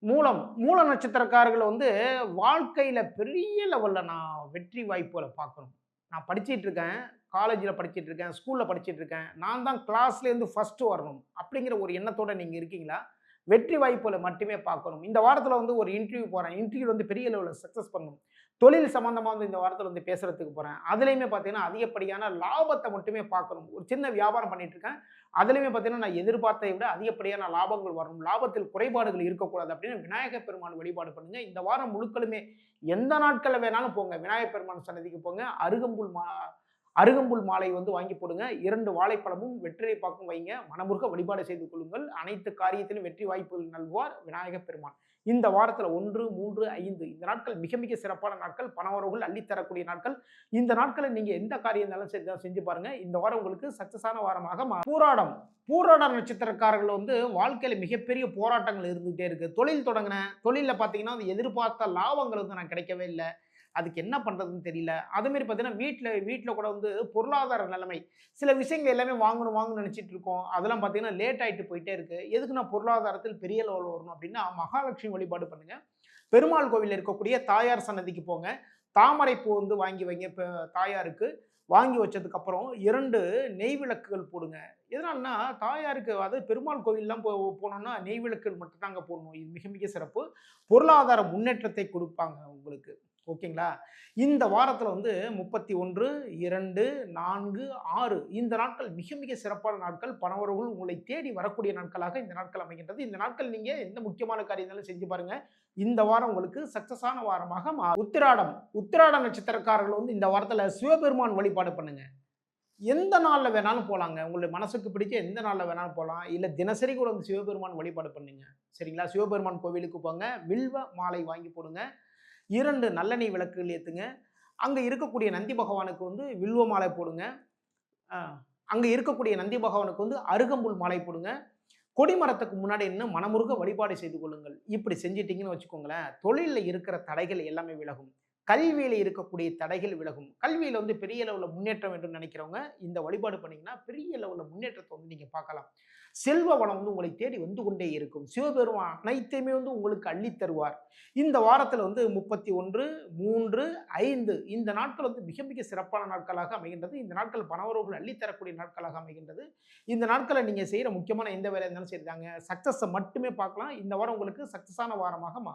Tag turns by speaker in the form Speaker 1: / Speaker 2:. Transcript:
Speaker 1: மூல நட்சத்திரக்காரர்கள் வந்து வாழ்க்கையில பெரிய லெவல்ல நான் வெற்றி வாய்ப்புகள பார்க்கணும். நான் படிச்சிட்டு இருக்கேன். காலேஜ்ல படிச்சிட்டு இருக்கேன். ஸ்கூல்ல படிச்சிட்டு இருக்கேன். நான் தான் கிளாஸ்லேருந்து ஃபர்ஸ்ட் வரணும். அப்படிங்கிற ஒரு எண்ணத்தோட நீங்க இருக்கீங்களா? வெற்றி வாய்ப்புகள மட்டுமே பார்க்கணும். இந்த வாரத்தில வந்து ஒரு இன்டர்வியூ போறேன். இன்டர்வியூல வந்து பெரிய லெவல்ல சக்சஸ் பண்ணணும். தொழில் சம்மந்தமா வந்து இந்த வாரத்தில வந்து பேசுறதுக்கு போறேன். அதிலேயுமே பார்த்தீங்கன்னா, அதிகப்படியான லாபத்த மட்டுமே பார்க்கணும். ஒரு சின்ன வியாபாரம் பண்ணிட்டு இருக்கேன். அதிலேயுமே பார்த்தீங்கன்னா, நான் எதிர்பார்த்ததை விட அதிகப்படியான லாபங்கள் வரணும். லாபத்தில் குறைபாடுகள் இருக்கக்கூடாது அப்படின்னு விநாயகர் பெருமான் வழிபாடு பண்ணுங்க. இந்த வாரம் முழுக்களுமே எந்த நாட்கள்ல வேணாலும் போங்க. விநாயகர் பெருமான் சன்னதிக்கு போங்க. அருகம்புல் மாலை வந்து வாங்கி போடுங்க. 2 வாழைப்பழமும், வெற்றிலை பாக்கும் வைங்க. மனமுருக வழிபாடு செய்து கொள்ளுங்கள். அனைத்து காரியத்திலும் வெற்றி வாய்ப்புகள் நல்குவார் விநாயகர் பெருமான். இந்த வாரத்தில 1, 3, 5 இந்த நாட்கள் மிக மிக சிறப்பான நாட்கள். பணவரவுகள் அள்ளித் தரக்கூடிய நாட்கள். இந்த நாட்கள்ல நீங்க எந்த காரியம் இருந்தாலும் செஞ்சு பாருங்க. இந்த வாரம் உங்களுக்கு சக்சஸான வாரமாக பூராடம் நட்சத்திரக்காரர்கள் வந்து வாழ்க்கையில மிகப்பெரிய போராட்டங்கள் இருந்துகிட்டே இருக்கு. தொழில் தொடங்குனேன். தொழில்ல பார்த்தீங்கன்னா, அது எதிர்பார்த்த லாபங்கள் வந்து எனக்கு கிடைக்கவே இல்ல. அதுக்கு என்ன பண்றதுன்னு தெரியல. அதே மாரி பார்த்தீங்கன்னா, வீட்ல கூட வந்து பொருளாதார நிலைமை. சில விஷயங்கள் எல்லாமே வாங்கணும்னு நெனச்சிட்டு இருக்கோம். அதெல்லாம் பார்த்தீங்கன்னா, லேட் ஆயிட்டு போயிட்டே இருக்கு. எதுக்குன்னா பொருளாதாரத்தில் பெரிய லெவல்ல வரணும் அப்டின்னா, மகாலட்சுமி வழிபாடு பண்ணுங்க. பெருமாள் கோவில்ல இருக்கக்கூடிய தாயார் சன்னதிக்கு போங்க. தாமரை பூ வந்து வாங்கி வைங்க தாயாருக்கு. வாங்கி வச்சதுக்கு அப்புறம் 2 நெய் விளக்குகள் போடுங்க. எதனாலன்னா, தாயாருக்கு அதாவது பெருமாள் கோவில்லாம் போனோம்னா, நெய் விளக்குகள் மட்டும் தாங்க போடணும். இது மிக மிக சிறப்பு. பொருளாதார முன்னேற்றத்தை குடுப்பாங்க உங்களுக்கு. ஓகேங்களா? இந்த வாரத்தில வந்து 31, 2, 4, 6 இந்த நாட்கள் மிக மிக சிறப்பான நாட்கள். பணவரவுகள் உங்களை தேடி வரக்கூடிய நாட்களாக இந்த நாட்கள் அமைகின்றது. இந்த நாட்கள் நீங்க எந்த முக்கியமான காரியம் இருந்தாலும் செஞ்சு பாருங்க. இந்த வாரம் உங்களுக்கு சக்சஸான வாரமாக உத்திராடம் நட்சத்திரக்காரர்கள் வந்து இந்த வாரத்தில சிவபெருமான் வழிபாடு பண்ணுங்க. எந்த நாள்ல வேணாலும் போலாங்க. உங்களுடைய மனசுக்கு பிடிச்ச எந்த நாள்ல வேணாலும் போலாம். இல்ல தினசரி கூட வந்து சிவபெருமான் வழிபாடு பண்ணுங்க. சரிங்களா? சிவபெருமான் கோவிலுக்கு போங்க. வில்வ மாலை வாங்கி போடுங்க. 2 நல்லெண்ணெய் விளக்குகள் ஏத்துங்க. அங்க இருக்கக்கூடிய நந்தி பகவானுக்கு வந்து வில்வ மாலை போடுங்க. அ அங்க இருக்கக்கூடிய நந்தி பகவானுக்கு வந்து அருகம்புல் மாலை போடுங்க. கொடிமரத்துக்கு முன்னாடி நின்னு மனமுருக வழிபாடு செய்து கொள்ளுங்கள். இப்படி செஞ்சுட்டீங்கன்னு வச்சுக்கோங்களேன், தொழில்ல இருக்கிற தடைகள் எல்லாமே விலகும். கல்வியில இருக்கக்கூடிய தடைகள் விலகும். கல்வியில வந்து பெரிய லெவல்ல முன்னேற்றம் வேண்டும்னு நினைக்கிறவங்க, இந்த வழிபாடு பண்ணீங்கன்னா, பெரிய லெவல்ல முன்னேற்றத்த வந்து நீங்க பார்க்கலாம். செல்வ வளம் வந்து உங்களை தேடி வந்து கொண்டே இருக்கும். சிவபெருமான் அனைத்தையுமே வந்து உங்களுக்கு அள்ளித் தருவார். இந்த வாரத்தில வந்து 31, 3, 5 இந்த நாட்கள் வந்து மிக மிக சிறப்பான நாட்களாக அமைகின்றது. இந்த நாட்கள் பணவரவுகள் அள்ளித் தரக்கூடிய நாட்களாக அமைகின்றது. இந்த நாட்கள்ல நீங்க செய்ற முக்கியமான எந்த வேலையா இருந்தாலும் சரிதாங்க. சக்சஸ மட்டுமே பார்க்கலாம். இந்த வாரம் உங்களுக்கு சக்சஸான வாரமாக மாறும்.